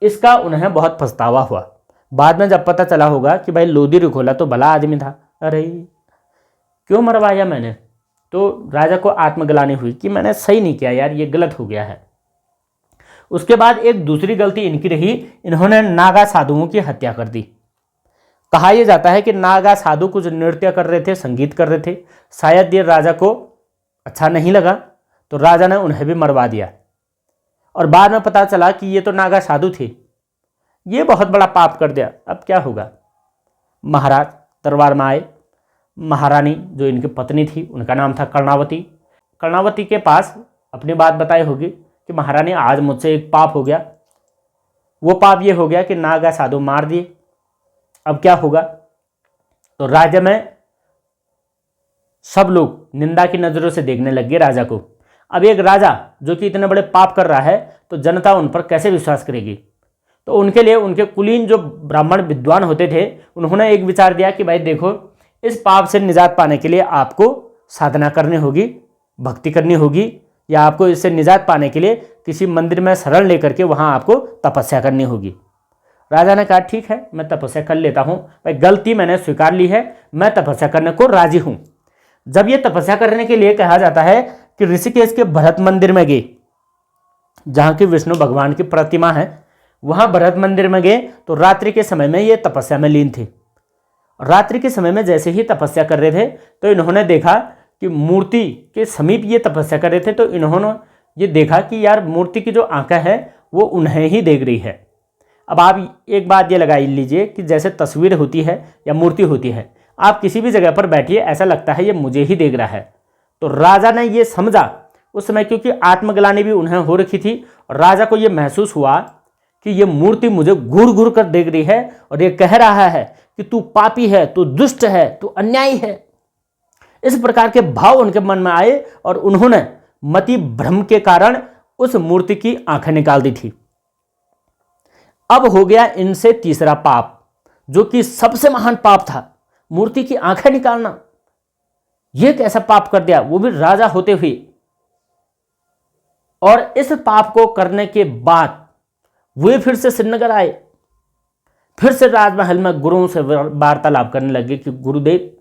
इसका उन्हें बहुत पछतावा हुआ। बाद में जब पता चला होगा कि भाई लोधी रिखोला तो भला आदमी था, अरे क्यों मरवाया मैंने, तो राजा को आत्मग्लानि हुई कि मैंने सही नहीं किया यार, ये गलत हो गया है। उसके बाद एक दूसरी गलती इनकी रही, इन्होंने नागा साधुओं की हत्या कर दी। कहा यह जाता है कि नागा साधु कुछ नृत्य कर रहे थे, संगीत कर रहे थे, शायद ये राजा को अच्छा नहीं लगा तो राजा ने उन्हें भी मरवा दिया। और बाद में पता चला कि ये तो नागा साधु थे, ये बहुत बड़ा पाप कर दिया। अब क्या होगा। महाराज दरबार में आए, महारानी जो इनकी पत्नी थी उनका नाम था कर्णावती। कर्णावती के पास अपनी बात बताई होगी कि महारानी आज मुझसे एक पाप हो गया, वो पाप ये हो गया कि नागा साधु मार दिए, अब क्या होगा। तो राज्य में सब लोग निंदा की नजरों से देखने लग गए राजा को। अब एक राजा जो कि इतने बड़े पाप कर रहा है तो जनता उन पर कैसे विश्वास करेगी। तो उनके लिए उनके कुलीन जो ब्राह्मण विद्वान होते थे उन्होंने एक विचार दिया कि भाई देखो इस पाप से निजात पाने के लिए आपको साधना करनी होगी, भक्ति करनी होगी, या आपको इससे निजात पाने के लिए किसी मंदिर में शरण लेकर के वहाँ आपको तपस्या करनी होगी। राजा ने कहा ठीक है मैं तपस्या कर लेता हूँ, भाई गलती मैंने स्वीकार ली है, मैं तपस्या करने को राजी हूँ। जब ये तपस्या करने के लिए कहा जाता है कि ऋषिकेश के भरत मंदिर में गए, जहाँ की विष्णु भगवान की प्रतिमा है, वहाँ भरत मंदिर में गए तो रात्रि के समय में ये तपस्या में लीन थे। रात्रि के समय में जैसे ही तपस्या कर रहे थे तो इन्होंने देखा कि मूर्ति के समीप ये तपस्या कर रहे थे, तो इन्होंने ये देखा कि यार मूर्ति की जो आंखें है वो उन्हें ही देख रही है। अब आप एक बात ये लगा लीजिए कि जैसे तस्वीर होती है या मूर्ति होती है, आप किसी भी जगह पर बैठिए ऐसा लगता है ये मुझे ही देख रहा है। तो राजा ने ये समझा उस समय, क्योंकि आत्मग्लानि भी उन्हें हो रखी थी, और राजा को ये महसूस हुआ कि ये मूर्ति मुझे घूर घूर कर देख रही है और ये कह रहा है कि तू पापी है, तू दुष्ट है, तू अन्यायी है। इस प्रकार के भाव उनके मन में आए और उन्होंने मति भ्रम के कारण उस मूर्ति की आंखें निकाल दी थी। अब हो गया इनसे तीसरा पाप, जो कि सबसे महान पाप था, मूर्ति की आंखें निकालना। यह कैसा पाप कर दिया, वो भी राजा होते हुए। और इस पाप को करने के बाद वे फिर से श्रीनगर आए, फिर से राजमहल में गुरुओं से वार्तालाप करने लगे कि गुरुदेव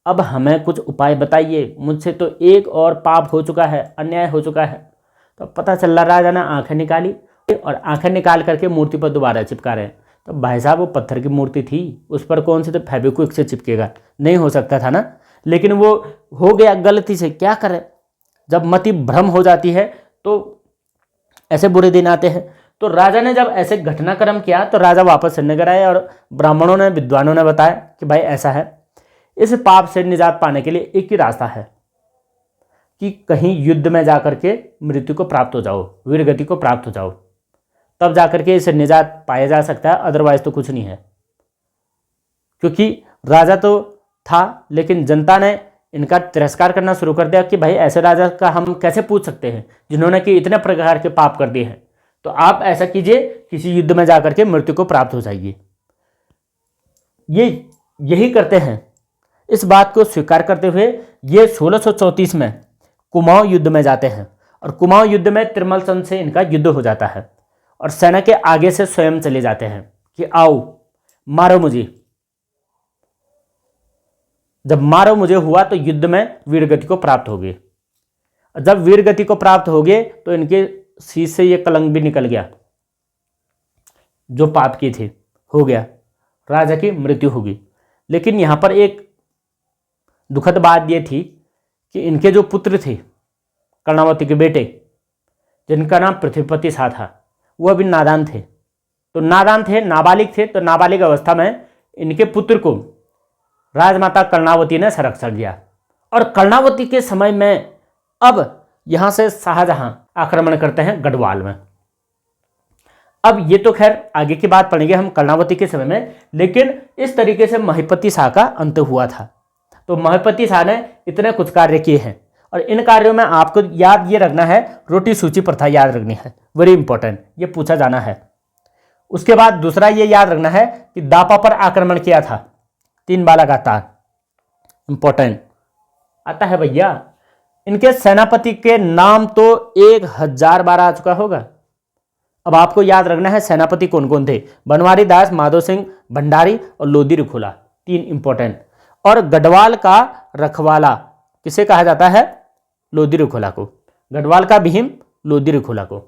अब हमें कुछ उपाय बताइए, मुझसे तो एक और पाप हो चुका है, अन्याय हो चुका है। तो पता चला राजा ने आंखें निकाली और आंखें निकाल करके मूर्ति पर दोबारा चिपका रहे। तो भाई साहब वो पत्थर की मूर्ति थी, उस पर कौन से तो फेविक्विक से चिपकेगा, नहीं हो सकता था ना, लेकिन वो हो गया गलती से। क्या करें, जब मति भ्रम हो जाती है तो ऐसे बुरे दिन आते हैं। तो राजा ने जब ऐसे घटनाक्रम किया तो राजा वापस श्रीनगर आए और ब्राह्मणों ने विद्वानों ने बताया कि भाई ऐसा है, इस पाप से निजात पाने के लिए एक ही रास्ता है कि कहीं युद्ध में जाकर के मृत्यु को प्राप्त हो जाओ, वीर गति को प्राप्त हो जाओ, तब जाकर के इससे निजात पाया जा सकता है, अदरवाइज तो कुछ नहीं है। क्योंकि राजा तो था लेकिन जनता ने इनका तिरस्कार करना शुरू कर दिया कि भाई ऐसे राजा का हम कैसे पूछ सकते हैं जिन्होंने कि इतने प्रकार के पाप कर दिए हैं। तो आप ऐसा कीजिए, किसी युद्ध में जाकर के मृत्यु को प्राप्त हो जाइए। ये यही करते हैं। इस बात को स्वीकार करते हुए ये 1634 में कुमाऊं युद्ध में जाते हैं और कुमाऊं युद्ध में त्रिमल चंद से इनका युद्ध हो जाता है और सेना के आगे से स्वयं चले जाते हैं कि आओ मारो मुझे। जब मारो मुझे हुआ तो युद्ध में वीरगति को प्राप्त हो गए। जब वीरगति को प्राप्त हो गए तो इनके शीश से ये कलंक भी निकल गया, जो पाप की थी, हो गया, राजा की मृत्यु होगी। लेकिन यहाँ पर एक दुखद बात ये थी कि इनके जो पुत्र थे, कर्णावती के बेटे, जिनका नाम पृथ्वीपति सा था, वो अभी नादान थे। तो नादान थे, नाबालिग थे। तो नाबालिग अवस्था में इनके पुत्र को राजमाता कर्णावती ने संरक्षण दिया। और कर्णावती के समय में अब यहाँ से शाहजहां आक्रमण करते हैं गढ़वाल में। अब ये तो खैर आगे की बात पढ़ेंगे हम कर्णावती के समय में, लेकिन इस तरीके से महिपति शाह का अंत हुआ था। तो महिपति शाह ने इतने कुछ कार्य किए हैं, और इन कार्यों में आपको याद ये रखना है, रोटी सूची प्रथा याद रखनी है, वेरी इंपॉर्टेंट, ये पूछा जाना है। उसके बाद दूसरा ये याद रखना है कि दापा पर आक्रमण किया था, 3 बाला का तार, इंपॉर्टेंट आता है भैया। इनके सेनापति के नाम तो 1000 बार आ चुका होगा। अब आपको याद रखना है सेनापति कौन कौन थे, बनवारी दास, माधो सिंह भंडारी और लोधी रुखोला, 3 इंपॉर्टेंट। और गढ़वाल का रखवाला किसे कहा जाता है, लोधी रुखोला को। गढ़वाल का भीम, लोधी रुखोला को।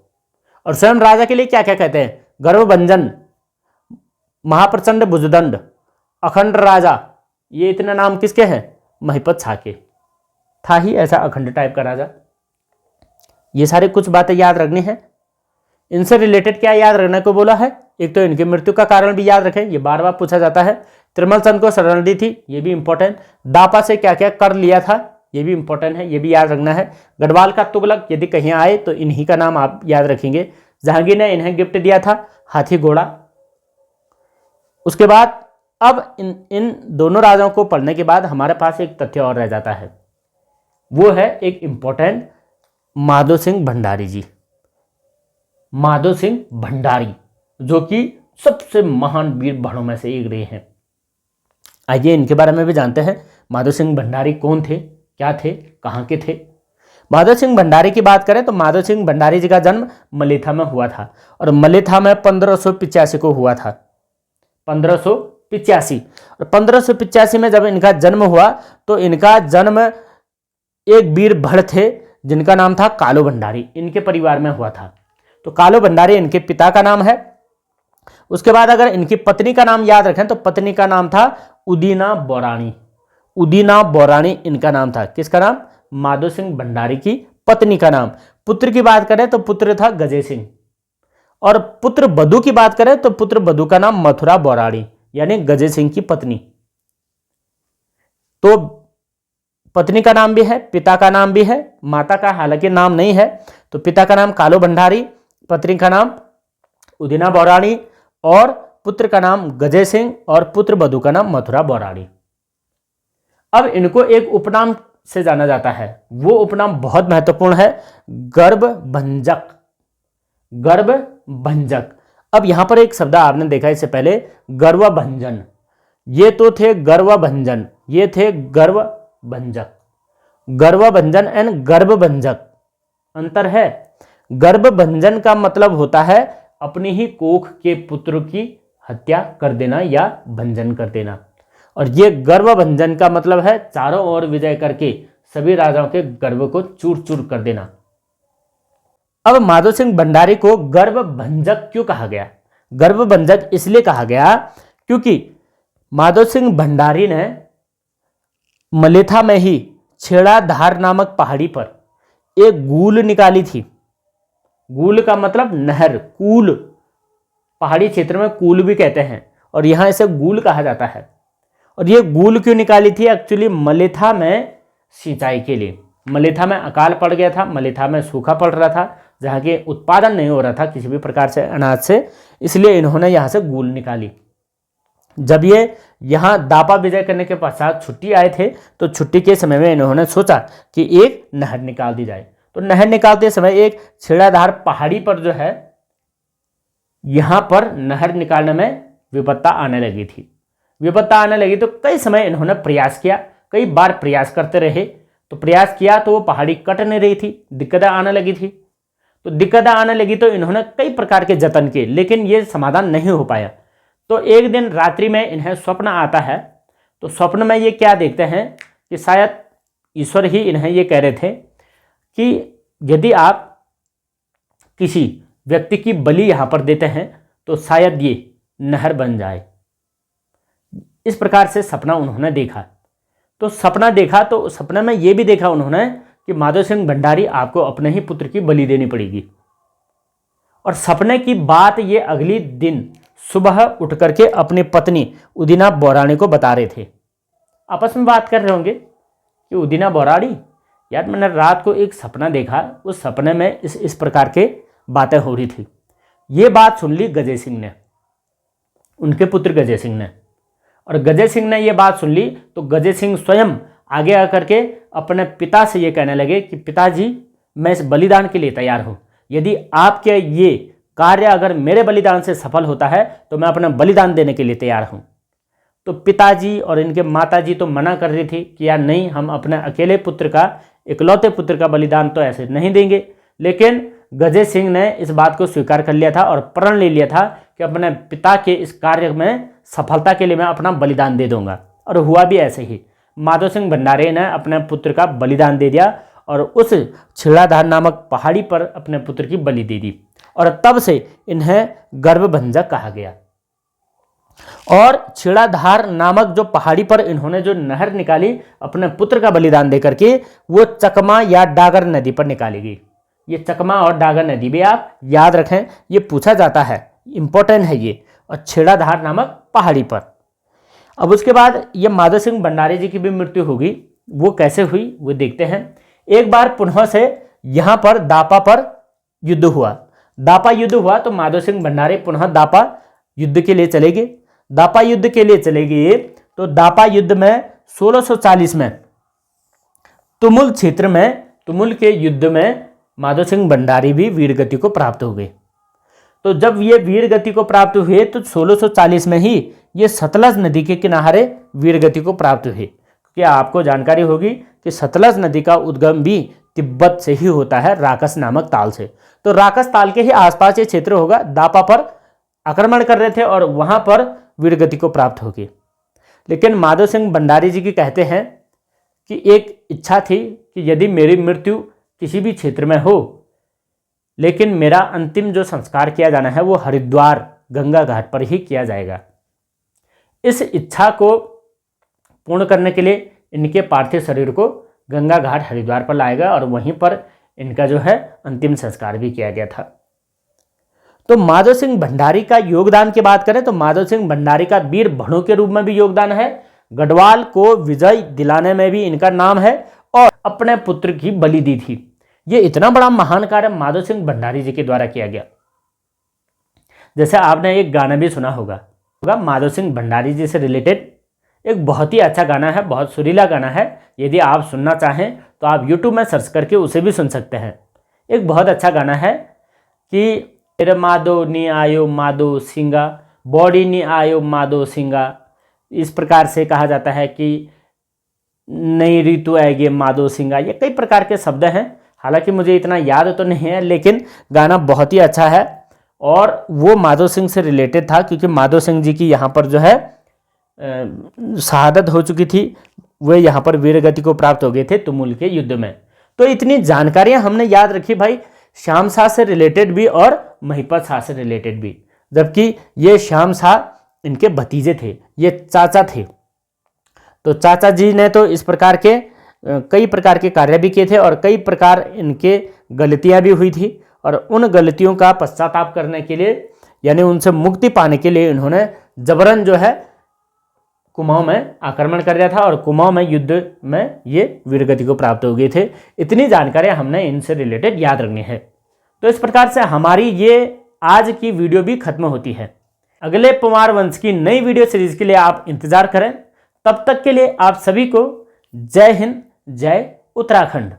और स्वयं राजा के लिए क्या क्या कहते हैं, गर्वभंजन, महाप्रचंड भुजदंड, अखंड राजा, ये इतने नाम किसके हैं, महिपत शाह के। था ही ऐसा अखंड टाइप का राजा। ये सारे कुछ बातें याद रखनी है। इनसे रिलेटेड क्या याद रखने को बोला है, एक तो इनकी मृत्यु का कारण भी याद रखें, ये बार बार पूछा जाता है। त्रिमल चंद को शरण दी थी, ये भी इंपॉर्टेंट। दापा से क्या क्या कर लिया था, ये भी इंपॉर्टेंट है, ये भी याद रखना है। गढ़वाल का तुगलक यदि कहीं आए तो इन्हीं का नाम आप याद रखेंगे। जहांगीर ने इन्हें गिफ्ट दिया था हाथी घोड़ा। उसके बाद अब इन दोनों राजाओं को पढ़ने के बाद हमारे पास एक तथ्य और रह जाता है, वो है एक इंपॉर्टेंट माधो सिंह भंडारी जी। माधो सिंह भंडारी जो कि सबसे महान वीर भाणों में से एक रहे हैं। आइए इनके बारे में भी जानते हैं। माधो सिंह भंडारी कौन थे, क्या थे, कहाँ के थे। माधो सिंह भंडारी की बात करें तो माधो सिंह भंडारी जी का जन्म मलेथा में हुआ था, और मलेथा में 1585 को हुआ था, 1585। और 1585 में जब इनका जन्म हुआ तो इनका जन्म एक वीर भड़ थे जिनका नाम था कालो भंडारी, इनके परिवार में हुआ था। तो कालो भंडारी इनके पिता का नाम है। उसके बाद अगर इनकी पत्नी का नाम याद रखें तो पत्नी का नाम था उदीना बोरानी। उदीना बोरानी इनका नाम था। किसका नाम, माधो सिंह भंडारी की पत्नी का नाम। पुत्र की बात करें तो पुत्र था गजय सिंह, और पुत्र बधू की बात करें तो पुत्र बधू का नाम मथुरा बोराड़ी, यानी गजय सिंह की पत्नी। तो पत्नी का नाम भी है, पिता का नाम भी है, माता का हालांकि नाम नहीं है। तो पिता का नाम कालो भंडारी, पत्नी का नाम उदीना बोराड़ी, और पुत्र का नाम गजय सिंह, और पुत्र बधू का नाम मथुरा बोराड़ी। अब इनको एक उपनाम से जाना जाता है, वो उपनाम बहुत महत्वपूर्ण है, गर्भभंजक। गर्भभंजक। अब यहां पर एक शब्द आपने देखा इससे पहले, गर्वभंजन। ये तो थे गर्वभंजन, ये थे गर्वभंजक। गर्वभंजन एंड गर्भभंजक अंतर है। गर्भभंजन का मतलब होता है अपनी ही कोख के पुत्र की हत्या कर देना या भंजन कर देना, और ये गर्भभंजन का मतलब है चारों ओर विजय करके सभी राजाओं के गर्व को चूर चूर कर देना। अब माधो सिंह भंडारी को गर्भभंजक क्यों कहा गया? गर्भभंजक इसलिए कहा गया क्योंकि माधो सिंह भंडारी ने मलेथा में ही छेड़ाधार नामक पहाड़ी पर एक गूल निकाली थी। गूल का मतलब नहर, कूल, पहाड़ी क्षेत्र में कूल भी कहते हैं, और यहां इसे गूल कहा जाता है। और ये गूल क्यों निकाली थी? एक्चुअली मलेथा में सिंचाई के लिए। मलेथा में अकाल पड़ गया था, मलेथा में सूखा पड़ रहा था, जहाँ के उत्पादन नहीं हो रहा था किसी भी प्रकार से अनाज से, इसलिए इन्होंने यहाँ से गूल निकाली। जब ये यहाँ दापा विजय करने के पश्चात छुट्टी आए थे तो छुट्टी के समय में इन्होंने सोचा कि एक नहर निकाल दी जाए। तो नहर निकालते समय एक छेड़ाधार पहाड़ी पर जो है, यहाँ पर नहर निकालने में विपत्ता आने लगी थी। विपत्ता आने लगी तो कई समय इन्होंने प्रयास किया, कई बार प्रयास करते रहे। तो प्रयास किया तो वो पहाड़ी कट नहीं रही थी, दिक्कतें आने लगी थी। तो दिक्कतें आने लगी तो इन्होंने कई प्रकार के जतन किए, लेकिन ये समाधान नहीं हो पाया। तो एक दिन रात्रि में इन्हें स्वप्न आता है। तो स्वप्न में ये क्या देखते हैं कि शायद ईश्वर ही इन्हें ये कह रहे थे कि यदि आप किसी व्यक्ति की बलि यहाँ पर देते हैं तो शायद ये नहर बन जाए। इस प्रकार से सपना उन्होंने देखा। तो सपना देखा तो सपने में ये भी देखा उन्होंने कि माधव सिंह भंडारी आपको अपने ही पुत्र की बलि देनी पड़ेगी। और सपने की बात ये अगली दिन सुबह उठ करके अपनी पत्नी उदिना बौराड़ी को बता रहे थे। आपस में बात कर रहे होंगे कि उदिना बौराड़ी, यार मैंने रात को एक सपना देखा, उस सपने में इस प्रकार के बातें हो रही थी। ये बात सुन ली गजय सिंह ने, उनके पुत्र गजय सिंह ने। और गजय सिंह ने ये बात सुन ली तो गजय सिंह स्वयं आगे आकर के अपने पिता से ये कहने लगे कि पिताजी, मैं इस बलिदान के लिए तैयार हूँ। यदि आपके ये कार्य अगर मेरे बलिदान से सफल होता है तो मैं अपना बलिदान देने के लिए तैयार हूँ। तो पिताजी और इनके माताजी तो मना कर रही थी कि यार नहीं, हम अपने अकेले पुत्र का, इकलौते पुत्र का बलिदान तो ऐसे नहीं देंगे। लेकिन गजय सिंह ने इस बात को स्वीकार कर लिया था और प्रण ले लिया था कि अपने पिता के इस कार्य में सफलता के लिए मैं अपना बलिदान दे दूंगा। और हुआ भी ऐसे ही। माधव सिंह भंडारी ने अपने पुत्र का बलिदान दे दिया और उस छिड़ाधार नामक पहाड़ी पर अपने पुत्र की बलि दे दी। और तब से इन्हें गर्भभंजक कहा गया। और छिड़ाधार नामक जो पहाड़ी पर इन्होंने जो नहर निकाली अपने पुत्र का बलिदान देकर के, वो चकमा या डागर नदी पर निकाली गई। ये चकमा और डागर नदी भी आप याद रखें, ये पूछा जाता है, इंपॉर्टेंट है ये। और छिड़ाधार नामक पहाड़ी पर। अब उसके बाद ये माधव सिंह भंडारी जी की भी मृत्यु होगी। वो कैसे हुई वो देखते हैं। एक बार पुनः से यहाँ पर दापा पर युद्ध हुआ। दापा युद्ध हुआ तो माधव सिंह भंडारी पुनः दापा युद्ध के लिए चले गए। दापा युद्ध के लिए चले गए तो दापा युद्ध में 1640 में तुमुल क्षेत्र में, तुमुल के युद्ध में माधव सिंह भंडारी भी वीरगति को प्राप्त हो गए। तो जब ये वीरगति को प्राप्त हुए तो 1640 में ही ये सतलज नदी के किनारे वीरगति को प्राप्त हुए। क्योंकि आपको जानकारी होगी कि सतलज नदी का उद्गम भी तिब्बत से ही होता है, राकस नामक ताल से। तो राकस ताल के ही आसपास ये क्षेत्र होगा। दापा पर आक्रमण कर रहे थे और वहां पर वीरगति को प्राप्त हो गई। लेकिन माधव सिंह भंडारी जी की कहते हैं कि एक इच्छा थी कि यदि मेरी मृत्यु किसी भी क्षेत्र में हो, लेकिन मेरा अंतिम जो संस्कार किया जाना है वो हरिद्वार गंगा घाट पर ही किया जाएगा। इस इच्छा को पूर्ण करने के लिए इनके पार्थिव शरीर को गंगा घाट हरिद्वार पर लाया गया और वहीं पर इनका जो है अंतिम संस्कार भी किया गया था। तो माधव सिंह भंडारी का योगदान की बात करें तो माधव सिंह भंडारी का वीर भणों के रूप में भी योगदान है। गढ़वाल को विजय दिलाने में भी इनका नाम है और अपने पुत्र की बलि दी थी। ये इतना बड़ा महान कार्य माधव सिंह भंडारी जी के द्वारा किया गया। जैसे आपने एक गाना भी सुना होगा माधव सिंह भंडारी जी से रिलेटेड, एक बहुत ही अच्छा गाना है, बहुत सुरीला गाना है। यदि आप सुनना चाहें तो आप YouTube में सर्च करके उसे भी सुन सकते हैं। एक बहुत अच्छा गाना है कि तेरे माधो नी आयो माधो सिंगा, बॉडी नी आयो माधो सिंगा। इस प्रकार से कहा जाता है कि नई ऋतु आएगी माधो सिंगा। ये कई प्रकार के शब्द हैं, हालांकि मुझे इतना याद तो नहीं है, लेकिन गाना बहुत ही अच्छा है। और वो माधव सिंह से रिलेटेड था क्योंकि माधव सिंह जी की यहाँ पर जो है शहादत हो चुकी थी। वे यहाँ पर वीरगति को प्राप्त हो गए थे तुमुल के युद्ध में। तो इतनी जानकारियां हमने याद रखी भाई, श्याम शाह से रिलेटेड भी और महिपत शाह से रिलेटेड भी। जबकि ये श्याम शाह इनके भतीजे थे, ये चाचा थे। तो चाचा जी ने तो इस प्रकार के कई प्रकार के कार्य भी किए थे और कई प्रकार इनके गलतियां भी हुई थी। और उन गलतियों का पश्चाताप करने के लिए, यानी उनसे मुक्ति पाने के लिए इन्होंने जबरन जो है कुमाऊं में आक्रमण कर दिया था और कुमाऊं में युद्ध में ये वीरगति को प्राप्त हो गए थे। इतनी जानकारियां हमने इनसे रिलेटेड याद रखनी है। तो इस प्रकार से हमारी ये आज की वीडियो भी खत्म होती है। अगले पंवार वंश की नई वीडियो सीरीज के लिए आप इंतजार करें। तब तक के लिए आप सभी को जय हिंद, जय उत्तराखंड।